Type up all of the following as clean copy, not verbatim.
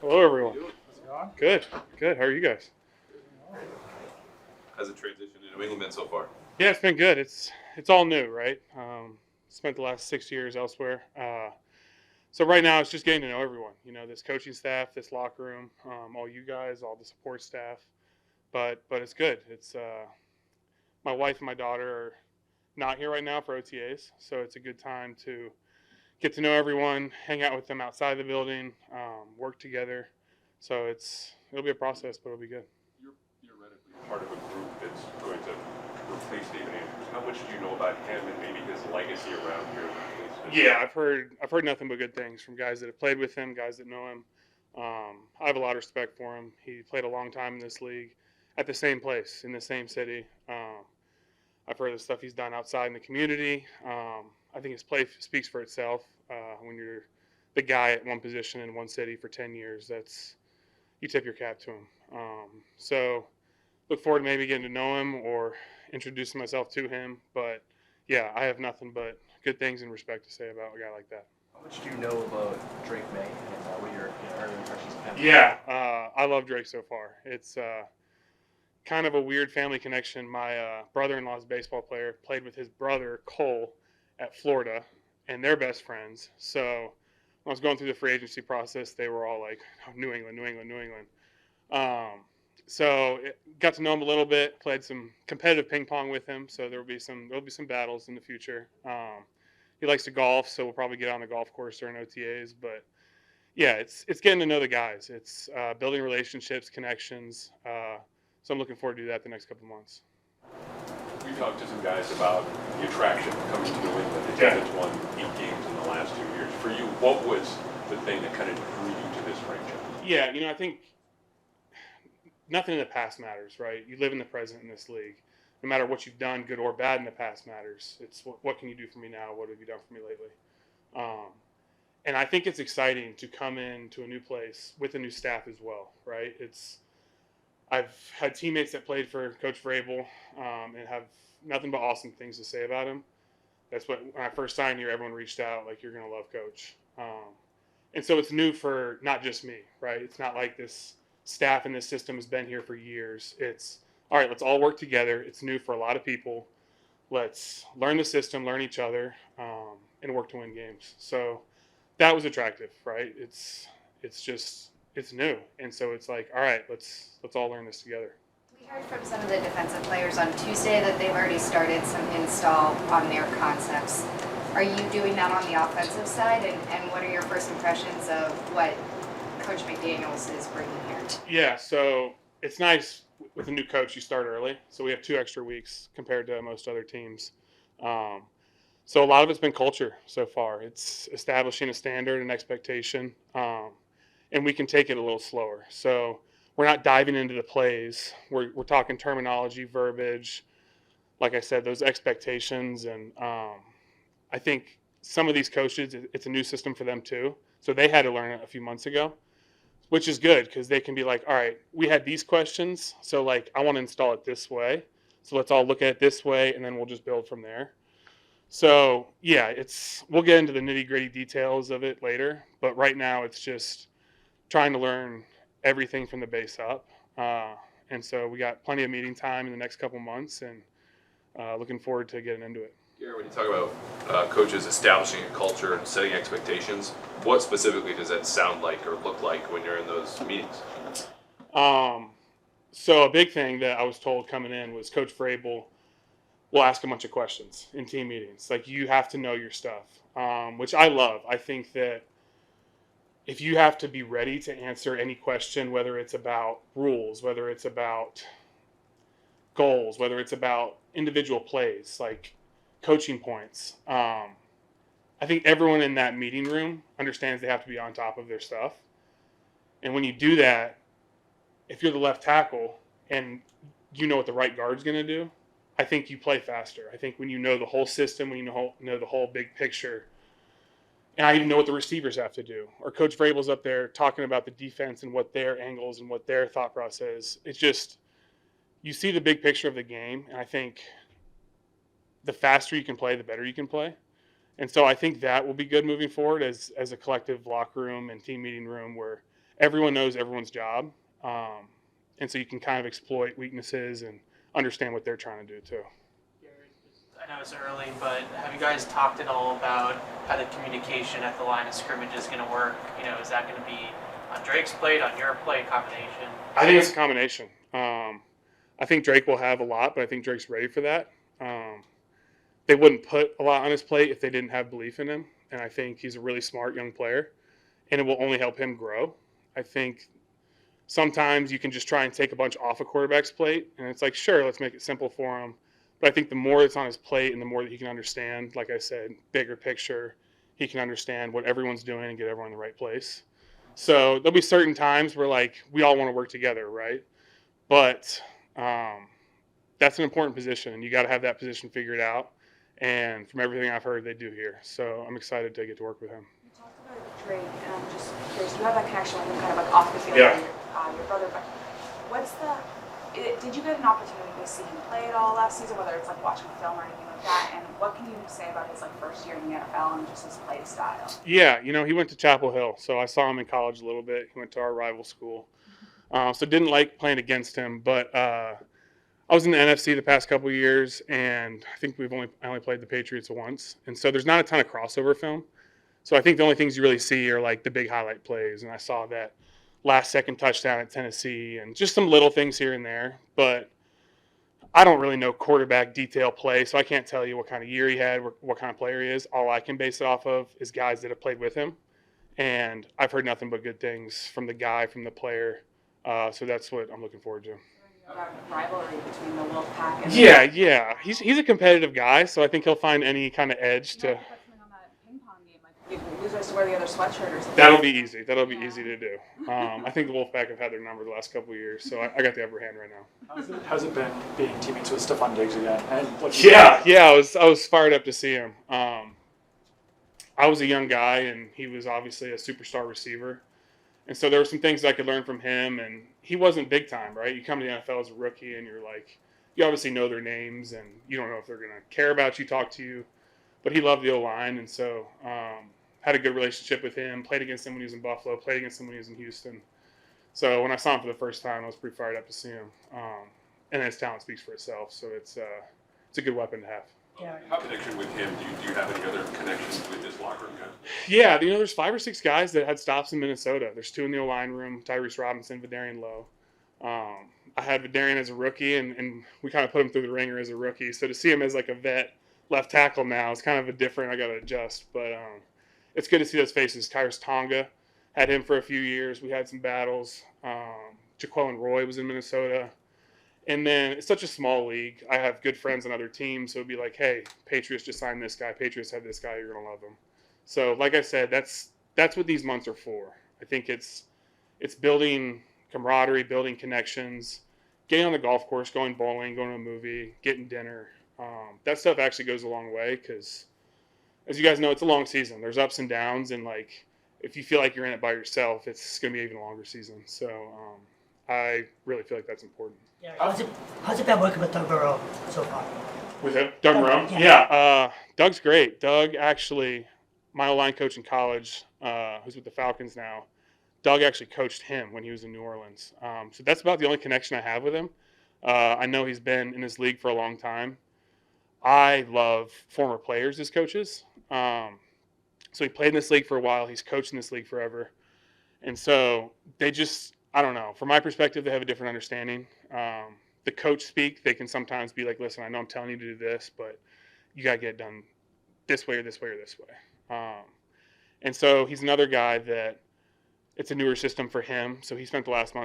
Hello, everyone. How's it going? Good, good. How are you guys? How's the transition to New England been so far? Yeah, it's been good. It's all new, right? Spent the last 6 years elsewhere. So right now, it's just getting to know everyone. You know, this coaching staff, this locker room, all you guys, all the support staff. But it's good. It's my wife and my daughter are not here right now for OTAs, so it's a good time to get to know everyone, hang out with them outside the building, work together. So it'll be a process, but it'll be good. You're theoretically part of a group that's going to replace David Andrews. How much do you know about him and maybe his legacy around here? Yeah, I've heard nothing but good things from guys that have played with him, guys that know him. I have a lot of respect for him. He played a long time in this league, at the same place in the same city. I've heard the stuff he's done outside in the community. I think his play speaks for itself. When you're the guy at one position in one city for 10 years, you tip your cap to him. So look forward to maybe getting to know him or introducing myself to him. But yeah, I have nothing but good things and respect to say about a guy like that. How much do you know about Drake May and what your early impressions of him? Yeah, I love Drake so far. It's kind of a weird family connection. My brother-in-law's a baseball player, played with his brother Cole at Florida, and they're best friends. So when I was going through the free agency process, they were all like, oh, New England, New England, New England. So got to know him a little bit. Played some competitive ping pong with him. So there'll be some battles in the future. He likes to golf, so we'll probably get on the golf course during OTAs. But yeah, it's getting to know the guys. It's building relationships, connections. So I'm looking forward to do that the next couple of months. We talked to some guys about the attraction of coming to New England. The team that's won 8 games in the last 2 years. For you, what was the thing that kind of drew you to this franchise? Yeah, I think nothing in the past matters, right? You live in the present in this league. No matter what you've done, good or bad in the past matters. It's what can you do for me now? What have you done for me lately? And I think it's exciting to come into a new place with a new staff as well, right? I've had teammates that played for Coach Vrabel and have nothing but awesome things to say about him. That's when I first signed here, everyone reached out like, you're going to love Coach. And so it's new for not just me, right? It's not like this staff in this system has been here for years. It's, all right, let's all work together. It's new for a lot of people. Let's learn the system, learn each other, and work to win games. So that was attractive, right? It's new, and so it's like, all right, let's all learn this together. We heard from some of the defensive players on Tuesday that they've already started some install on their concepts. Are you doing that on the offensive side, and what are your first impressions of what Coach McDaniels is bringing here? Yeah, so it's nice with a new coach, you start early, so we have 2 extra weeks compared to most other teams. So a lot of it's been culture so far. It's establishing a standard and expectation, and we can take it a little slower. So we're not diving into the plays. We're talking terminology, verbiage, like I said, those expectations. And I think some of these coaches, it's a new system for them too. So they had to learn it a few months ago, which is good because they can be like, all right, we had these questions. So like, I want to install it this way. So let's all look at it this way, and then we'll just build from there. So yeah, we'll get into the nitty gritty details of it later, but right now it's just trying to learn everything from the base up. And so we got plenty of meeting time in the next couple months, and looking forward to getting into it. Garrett, when you talk about coaches establishing a culture and setting expectations, what specifically does that sound like or look like when you're in those meetings? So a big thing that I was told coming in was Coach Vrabel will ask a bunch of questions in team meetings. Like, you have to know your stuff, which I love. I think that if you have to be ready to answer any question, whether it's about rules, whether it's about goals, whether it's about individual plays, like coaching points, I think everyone in that meeting room understands they have to be on top of their stuff. And when you do that, if you're the left tackle and you know what the right guard's going to do, I think you play faster. I think when you know the whole system, when you know the whole big picture, and I even know what the receivers have to do. Or Coach Vrabel's up there talking about the defense and what their angles and what their thought process is. It's just, you see the big picture of the game, and I think the faster you can play, the better you can play. And so I think that will be good moving forward as a collective locker room and team meeting room where everyone knows everyone's job. And so you can kind of exploit weaknesses and understand what they're trying to do too. I know it's early, but have you guys talked at all about how the communication at the line of scrimmage is going to work? Is that going to be on Drake's plate, on your plate, combination? I think it's a combination. I think Drake will have a lot, but I think Drake's ready for that. They wouldn't put a lot on his plate if they didn't have belief in him, and I think he's a really smart young player, and it will only help him grow. I think sometimes you can just try and take a bunch off a quarterback's plate, and it's like, sure, let's make it simple for him. But I think the more that's on his plate and the more that he can understand, like I said, bigger picture, he can understand what everyone's doing and get everyone in the right place. So there'll be certain times where, like, we all want to work together, right? But that's an important position, and you got to have that position figured out. And from everything I've heard, they do here. So I'm excited to get to work with him. You talked about Drake, and I'm just curious, you have that connection with him kind of like off the field Yeah. with your brother, but did you get an opportunity to see him play at all last season, whether it's like watching film or anything like that, and what can you say about his like first year in the NFL and just his play style? Yeah, he went to Chapel Hill, so I saw him in college a little bit. He went to our rival school. So didn't like playing against him, but I was in the NFC the past couple of years, and I think I only played the Patriots once, and so there's not a ton of crossover film. So I think the only things you really see are like the big highlight plays, and I saw that last-second touchdown at Tennessee, and just some little things here and there. But I don't really know quarterback detail play, so I can't tell you what kind of year he had, what kind of player he is. All I can base it off of is guys that have played with him, and I've heard nothing but good things from the guy, from the player. So that's what I'm looking forward to. About rivalry between the Wolfpack and Yeah. He's a competitive guy, so I think he'll find any kind of edge to. on that ping pong game, like you lose us to wear the other sweatshirt or something. That'll be easy. That'll be easy to do. I think the Wolfpack have had their number the last couple of years, so I got the upper hand right now. How's it been being teammates with Stephon Diggs again? And Yeah. I was fired up to see him. I was a young guy, and he was obviously a superstar receiver. And so there were some things I could learn from him, and he wasn't big time, right? You come to the NFL as a rookie, and you're like, you obviously know their names, and you don't know if they're going to care about you, talk to you. But he loved the O-line, and so had a good relationship with him, played against him when he was in Buffalo, played against him when he was in Houston. So when I saw him for the first time, I was pretty fired up to see him. And his talent speaks for itself, so it's a good weapon to have. How connection with him? Do you have any other connections with this locker room guy? Yeah, there's 5 or 6 guys that had stops in Minnesota. There's 2 in the O-line room, Tyrese Robinson, Vidarian Lowe. I had Vidarian as a rookie, and we kind of put him through the ringer as a rookie. So to see him as like a vet left tackle now is kind of I got to adjust. But it's good to see those faces. Tyrus Tonga, had him for a few years. We had some battles. Jaquelin Roy was in Minnesota. And then it's such a small league. I have good friends on other teams, so it'd be like, hey, Patriots just signed this guy. Patriots have this guy. You're going to love him. So like I said, that's what these months are for. I think it's building camaraderie, building connections, getting on the golf course, going bowling, going to a movie, getting dinner. That stuff actually goes a long way because, as you guys know, it's a long season. There's ups and downs, and like if you feel like you're in it by yourself, it's going to be an even longer season. So I really feel like that's important. Yeah, how's it been working with Doug Burrow so far? With him? Doug Marone? Yeah. Doug's great. Doug actually, my O-line coach in college, who's with the Falcons now, Doug actually coached him when he was in New Orleans. So that's about the only connection I have with him. I know he's been in this league for a long time. I love former players as coaches. So he played in this league for a while. He's coached in this league forever. And so they just, I don't know. From my perspective, they have a different understanding. The coach speak, they can sometimes be like, listen, I know I'm telling you to do this, but you got to get it done this way or this way or this way. And so he's another guy that it's a newer system for him. So he spent the last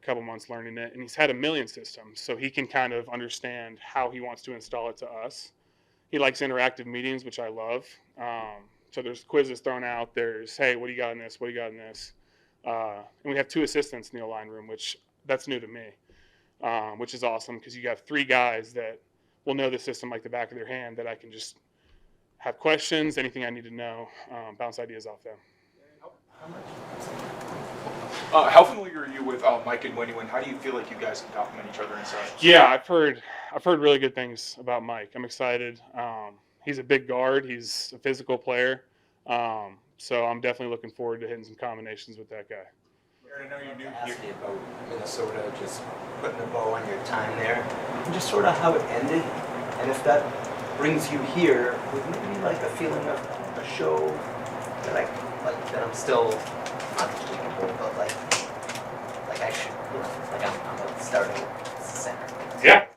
couple months learning it, and he's had a million systems. So he can kind of understand how he wants to install it to us. He likes interactive meetings, which I love. So there's quizzes thrown out. There's, hey, what do you got in this? What do you got in this? And we have 2 assistants in the O-line room, which that's new to me, which is awesome because you have 3 guys that will know the system like the back of their hand that I can just have questions, anything I need to know, bounce ideas off them. How familiar are you with Mike and Winnie? How do you feel like you guys can complement each other inside? Yeah, I've heard really good things about Mike. I'm excited. He's a big guard. He's a physical player. So I'm definitely looking forward to hitting some combinations with that guy. Garrett, I know you're new Ask here. you about Minnesota, just putting a bow on your time there, and just sort of how it ended, and if that brings you here with maybe like a feeling of a show that that I'm still not capable, but like I should, like I'm a starting center.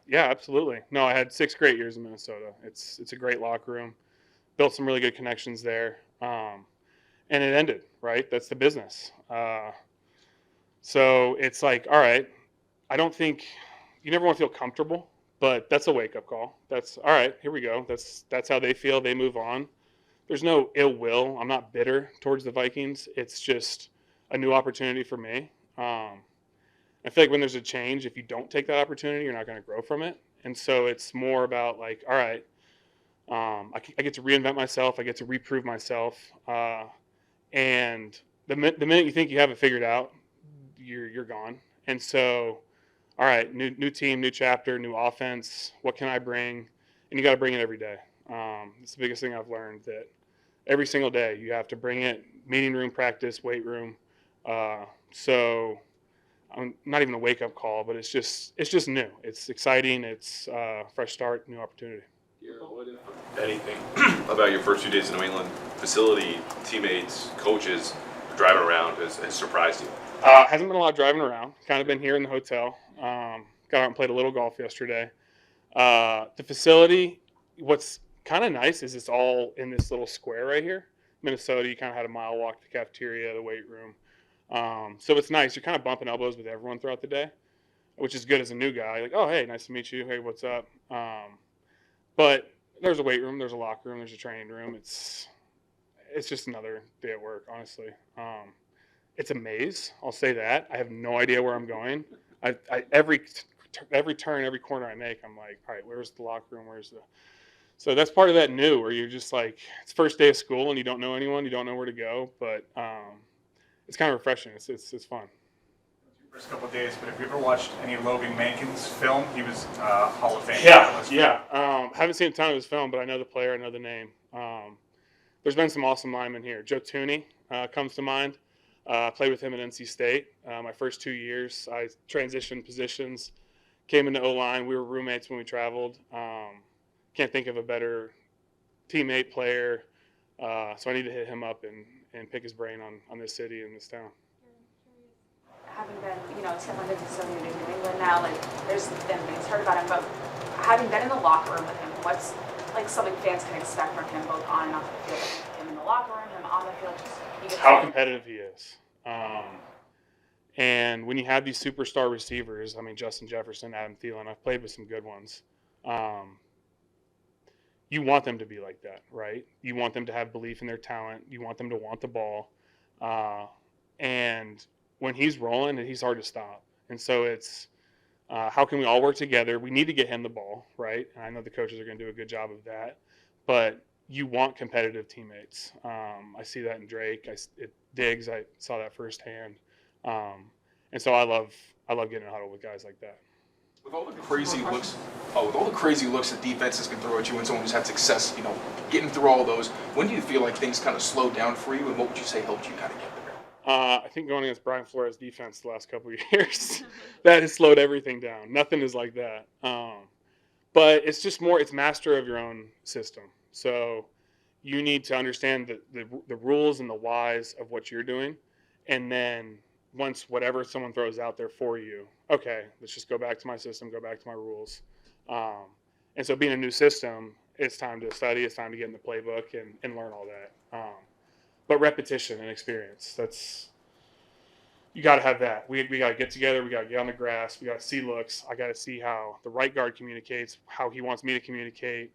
Yeah, absolutely. No, I had 6 great years in Minnesota. It's a great locker room. Built some really good connections there, and it ended. Right, that's the business. So it's like, all right, I don't think you never want to feel comfortable, but that's a wake up call. That's all right. Here we go. That's how they feel. They move on. There's no ill will. I'm not bitter towards the Vikings. It's just a new opportunity for me. I feel like when there's a change, if you don't take that opportunity, you're not going to grow from it. And so it's more about like, all right, I get to reinvent myself. I get to reprove myself. And the minute you think you have it figured out, you're gone. And so, all right, new team, new chapter, new offense. What can I bring? And you got to bring it every day. It's the biggest thing I've learned, that every single day you have to bring it. Meeting room, practice, weight room. So I'm not even a wake up call, but it's just new. It's exciting. It's fresh start, new opportunity. What, if anything, about your first few days in New England? Facility, teammates, coaches, driving around has surprised you? Hasn't been a lot of driving around. Kind of been here in the hotel. Got out and played a little golf yesterday. The facility, what's kind of nice is it's all in this little square right here. Minnesota, you kind of had a mile walk to the cafeteria, the weight room. So it's nice. You're kind of bumping elbows with everyone throughout the day, which is good as a new guy. Like, oh, hey, nice to meet you. Hey, what's up? But there's a weight room, there's a locker room, there's a training room. It's just another day at work, honestly. It's a maze. I'll say that. I have no idea where I'm going. Every turn, every corner I make, I'm like, all right, where's the locker room? So that's part of that new, where you're just like, it's first day of school and you don't know anyone, you don't know where to go, but it's kind of refreshing. It's fun. First couple of days, but have you ever watched any Logan Mankins film? He was Hall of Fame. Yeah. Haven't seen a ton of his film, but I know the player, I know the name. There's been some awesome linemen here. Joe Tooney comes to mind. Played with him at NC State. My first 2 years, I transitioned positions, came into O-line. We were roommates when we traveled. Can't think of a better teammate, player. So I need to hit him up and pick his brain on this city and this town. Having been, Stefan Diggs is so new to New England now, there's been things heard about him, but having been in the locker room with him, what's something fans can expect from him both on and off the field? Him in the locker room, him on the field, how competitive he is. And when you have these superstar receivers, I mean, Justin Jefferson, Adam Thielen, I've played with some good ones. You want them to be like that, right? You want them to have belief in their talent. You want them to want the ball. And when he's rolling, he's hard to stop. And so it's how can we all work together? We need to get him the ball, right? And I know the coaches are going to do a good job of that. But you want competitive teammates. I see that in Drake. Diggs, I saw that firsthand. And so I love getting in a huddle with guys like that. With all the crazy looks that defenses can throw at you when someone who's had success, getting through all those, when do you feel like things kind of slowed down for you, and what would you say helped you kind of get there? I think going against Brian Flores' defense the last couple of years, that has slowed everything down. Nothing is like that. But it's just more, it's master of your own system. So you need to understand the rules and the whys of what you're doing. And then once whatever someone throws out there for you, okay, let's just go back to my system, go back to my rules. And so being a new system, it's time to study, it's time to get in the playbook and learn all that. But repetition and experience, you got to have that. We got to get together, we got to get on the grass, we got to see looks. I got to see how the right guard communicates, how he wants me to communicate.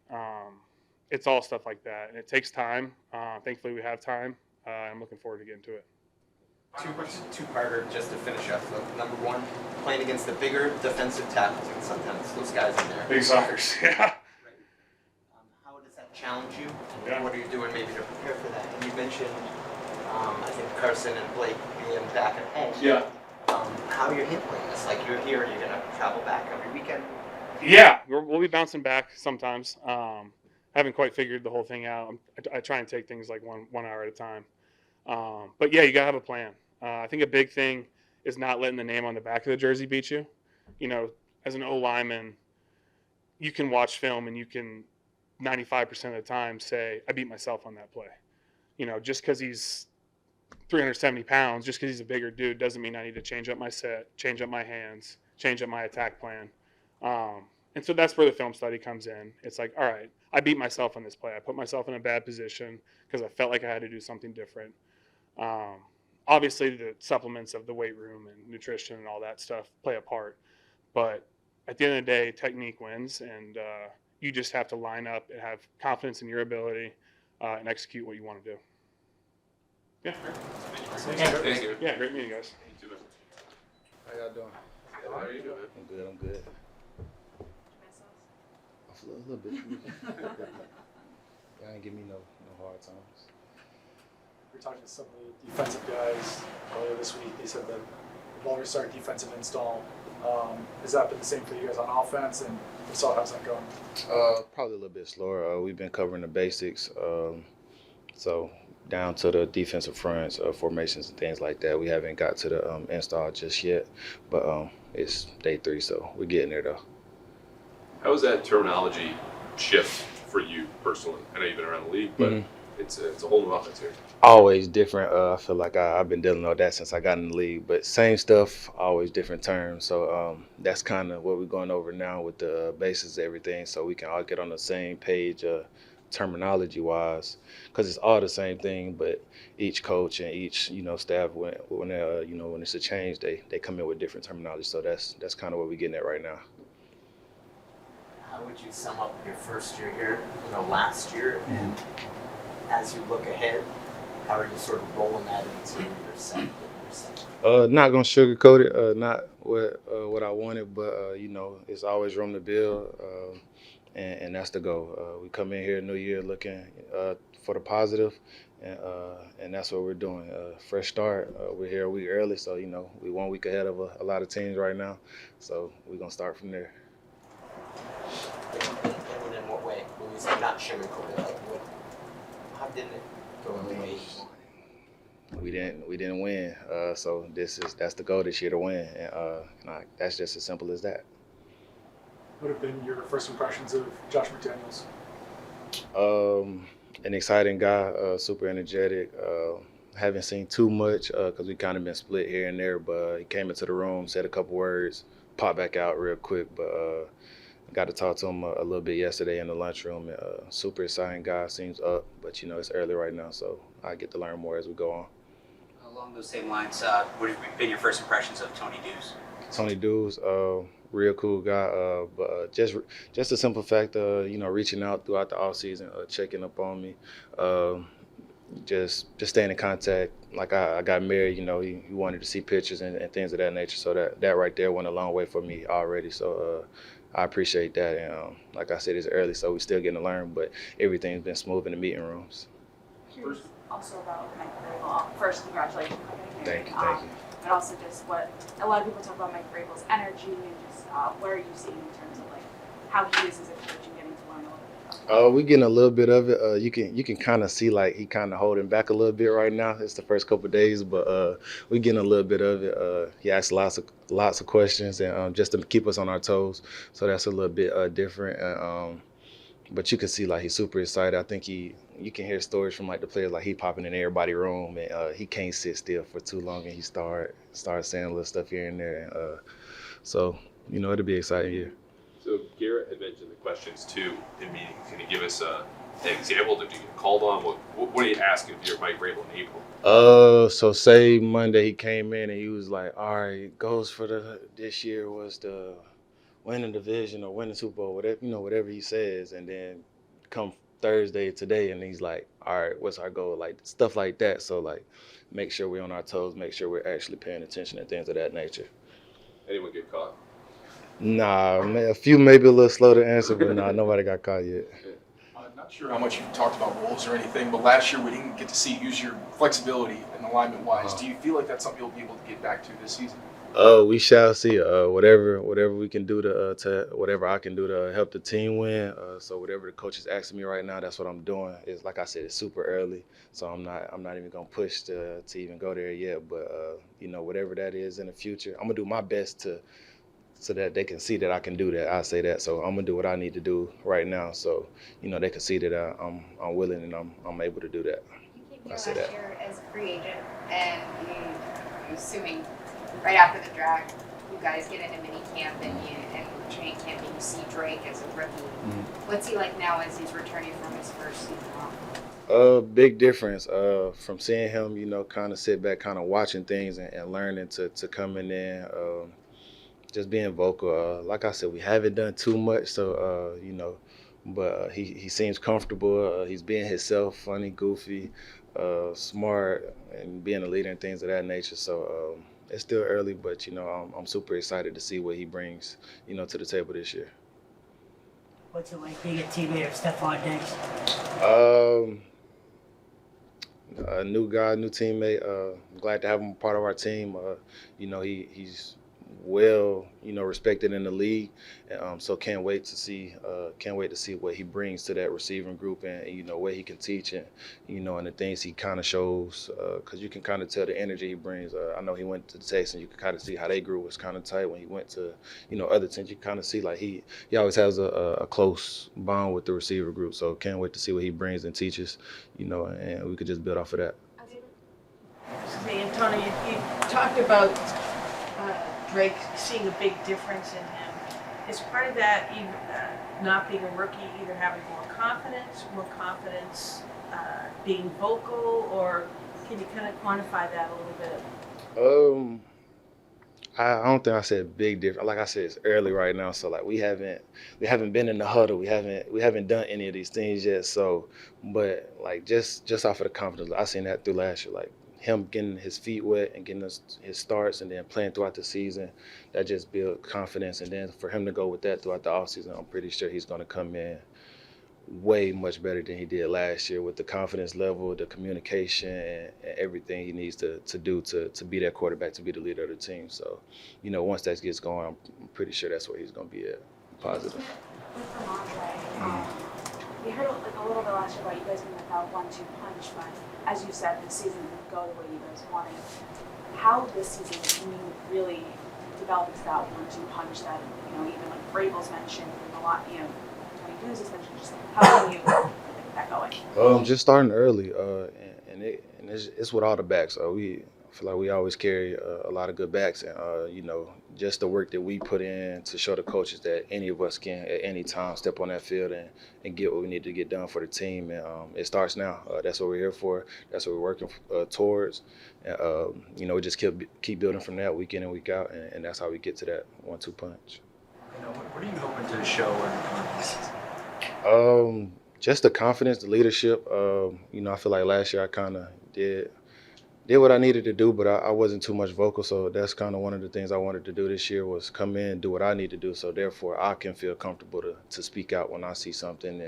It's all stuff like that. And it takes time. Thankfully, we have time. I'm looking forward to getting to it. Two-parter just to finish up. So, number one, playing against the bigger defensive tackles, and sometimes those guys in there. Big suckers, yeah. How does that challenge you? And what are you doing maybe to prepare for that? And you mentioned, I think Carson and Blake being back at home. Yeah. How are you handling this? Like, you're here, you're going to travel back every weekend? Yeah, we'll be bouncing back sometimes. Haven't quite figured the whole thing out. I try and take things like one hour at a time. But yeah, you gotta have a plan. I think a big thing is not letting the name on the back of the jersey beat you. You know, as an O lineman, you can watch film and you can 95% of the time say, I beat myself on that play. You know, just because he's 370 pounds, just because he's a bigger dude, doesn't mean I need to change up my set, change up my hands, change up my attack plan. And so that's where the film study comes in. It's like, all right, I beat myself on this play. I put myself in a bad position because I felt like I had to do something different. Obviously, the supplements of the weight room and nutrition and all that stuff play a part. But at the end of the day, technique wins, and you just have to line up and have confidence in your ability and execute what you want to do. Yeah, great. Thank you. Yeah, great meeting, guys. How y'all doing? How are you doing? I'm good. A little bit. Y'all ain't give me no hard times. We were talking to some of the defensive guys earlier this week. They said that the longer start defensive install. Has that been the same for you guys on offense? And if so, how's that going? Probably a little bit slower. We've been covering the basics. So down to the defensive fronts, formations and things like that. We haven't got to the install just yet, but it's day 3, so we're getting there though. How was that terminology shift for you personally? I know you've been around the league, but it's a whole new offense here. Always different. I feel like I've been dealing with that since I got in the league, but same stuff, always different terms. So that's kind of what we're going over now with the basis of everything, so we can all get on the same page terminology-wise, because it's all the same thing, but each coach and each staff, when it's a change, they come in with different terminology. So that's kind of what we're getting at right now. How would you sum up your first year here, last year, and as you look ahead, how are you sort of rolling that into your second? Not gonna sugarcoat it. Not what I wanted, but it's always room to build, and that's the goal. We come in here New Year looking for the positive, and that's what we're doing. Fresh start. We're here a week early, so we 1 week ahead of a lot of teams right now. So we're gonna start from there. And in what way? When you say not sugarcoat it, how didn't it go the way we didn't win, so that's the goal this year, to win, and that's just as simple as that. What have been your first impressions of Josh McDaniels? An exciting guy, super energetic. Haven't seen too much because we kind of been split here and there, but he came into the room, said a couple words, popped back out real quick, but got to talk to him a little bit yesterday in the lunchroom. Super exciting guy, seems up, but it's early right now, so I get to learn more as we go on. Along those same lines, what have been your first impressions of Tony Dews? Tony Dews, real cool guy, but just the simple fact of reaching out throughout the off season, checking up on me, just staying in contact. Like I got married, he wanted to see pictures and things of that nature, so that right there went a long way for me already. So I appreciate that, and like I said, it's early, so we're still getting to learn, but everything's been smooth in the meeting rooms. Curious also about Mike Vrabel. First, congratulations on getting married. Thank you. And also just what a lot of people talk about Mike Vrabel's energy and just what are you seeing in terms of how he is as a coach and getting to learn a little bit about it? We're getting a little bit of it. You can kind of see he kind of holding back a little bit right now. It's the first couple of days, but we're getting a little bit of it. He asks lots of questions, and just to keep us on our toes. So that's a little bit different. But you can see he's super excited. I think you can hear stories from the players he popping in everybody's room, and he can't sit still for too long, and he start saying a little stuff here and there. And, so it'll be exciting here. So Garrett had mentioned the questions too in meetings. Can you give us an example? Did you get called on? What are you asking if you're Mike Vrabel in April? So say Monday he came in and he was like, all right, goals for this year was to win the division or win the Super Bowl, whatever he says, and then come Thursday today and he's like, all right, what's our goal? Stuff like that. So make sure we're on our toes, make sure we're actually paying attention and things of that nature. Anyone get caught? Nah, a few maybe a little slow to answer, but nah, nobody got caught yet. I'm not sure how much you talked about roles or anything, but last year we didn't get to see use your flexibility and alignment-wise. Do you feel like that's something you'll be able to get back to this season? We shall see. Whatever we can do to whatever I can do to help the team win. So whatever the coach is asking me right now, that's what I'm doing. It's like I said, it's super early, so I'm not even gonna push to even go there yet. But whatever that is in the future, I'm gonna do my best to so that they can see that I can do that. I say that. So I'm gonna do what I need to do right now. So they can see that I'm willing and I'm able to do that. You came here I say last that. year as a free agent, and I'm assuming right after the draft, you guys get into mini camp and training camp, and you see Drake as a rookie. What's he like now as he's returning from his first season off? Big difference from seeing him, kind of sit back, kind of watching things and learning to coming in, just being vocal. Like I said, we haven't done too much, so, but he seems comfortable. He's being himself, funny, goofy, smart, and being a leader and things of that nature. So it's still early, but, I'm super excited to see what he brings, to the table this year. What's it like being a teammate of Stephon Diggs? A new guy, new teammate. I'm glad to have him part of our team. He's well, respected in the league. So can't wait to see what he brings to that receiving group and what he can teach and and the things he kind of shows. Because you can kind of tell the energy he brings. I know he went to the Texans. You can kind of see how they grew was kind of tight when he went to other teams. You kind of see like he always has a close bond with the receiver group. So can't wait to see what he brings and teaches. And we could just build off of that. Hey, Antonio, you talked about Drake seeing a big difference in him. Is part of that not being a rookie, either having more confidence, being vocal, or can you kind of quantify that a little bit? I don't think I said big difference. Like I said, it's early right now, so like we haven't been in the huddle. We haven't done any of these things yet. So, but like just off of the confidence, I seen that through last year. Like him getting his feet wet and getting his starts and then playing throughout the season, that just built confidence. And then for him to go with that throughout the offseason, I'm pretty sure he's going to come in way much better than he did last year with the confidence level, the communication, and everything he needs to do to be that quarterback, to be the leader of the team. So, once that gets going, I'm pretty sure that's where he's going to be at, positive. With Ramondre, we heard a little bit last year about you guys being without 1-2 punch, but as you said, this season didn't go the way you guys wanted. How this season can you really develop into that 1-2 punch that, even like Vrabel's mentioned and a lot, Tony Hughes has mentioned, just how can you get that going? Just starting early, and it's with all the backs. I feel like we always carry a lot of good backs, and just the work that we put in to show the coaches that any of us can at any time step on that field and get what we need to get done for the team. And it starts now. That's what we're here for. That's what we're working towards. And, we just keep building from that week in and week out, and that's how we get to that 1-2 punch. What are you hoping to show in this season? Just the confidence, the leadership. I feel like last year I kind of did what I needed to do, but I wasn't too much vocal. So that's kind of one of the things I wanted to do this year was come in, do what I need to do. So therefore I can feel comfortable to speak out when I see something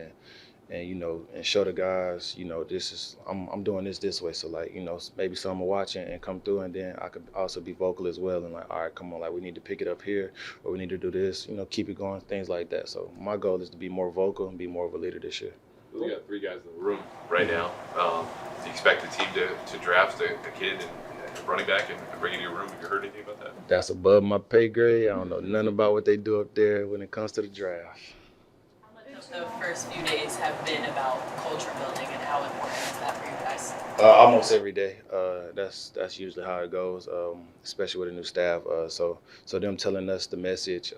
and show the guys, this is, I'm doing this way. So like, maybe some are watching and come through, and then I could also be vocal as well. And like, all right, come on, like we need to pick it up here, or we need to do this, keep it going, things like that. So my goal is to be more vocal and be more of a leader this year. We got 3 guys in the room right now. Do you expect the team to draft a kid and running back and bring it to your room? Have you heard anything about that? That's above my pay grade. I don't know nothing about what they do up there when it comes to the draft. The first few days have been about culture building, and how important is that for you guys? Almost every day. That's usually how it goes, especially with a new staff. So them telling us the message,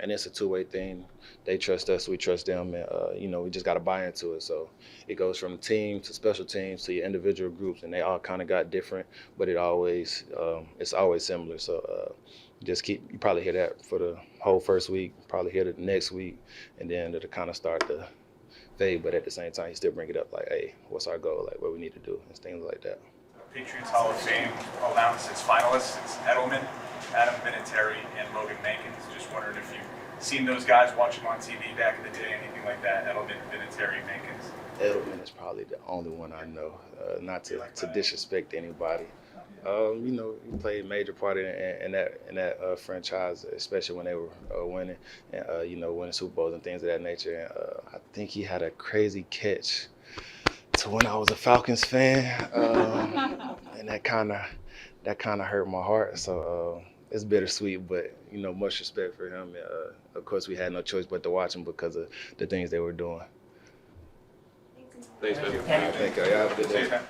and it's a two-way thing. They trust us, we trust them, and we just got to buy into it. So it goes from team to special teams to your individual groups, and they all kind of got different, but it's always similar. So you probably hear that for the whole first week, probably hear it the next week, and then it'll kind of start to fade, but at the same time, you still bring it up like, hey, what's our goal, like what we need to do, and things like that. Patriots Hall of Fame announced its finalists. It's Edelman, Adam Vinatieri, and Logan Mankins. Just wondering if you've seen those guys, watch them on TV back in the day, anything like that, Edelman, Vinatieri, Mankins. Edelman is probably the only one I know, not to disrespect anybody. You know, he played a major part in that franchise, especially when they were winning and you know, winning Super Bowls and things of that nature. And I think he had a crazy catch to when I was a Falcons fan, and that kind of hurt my heart. So it's bittersweet, but you know, much respect for him. Of course, we had no choice but to watch him because of the things they were doing. Thanks, man. Thank you. Y'all have a good day. See you, man.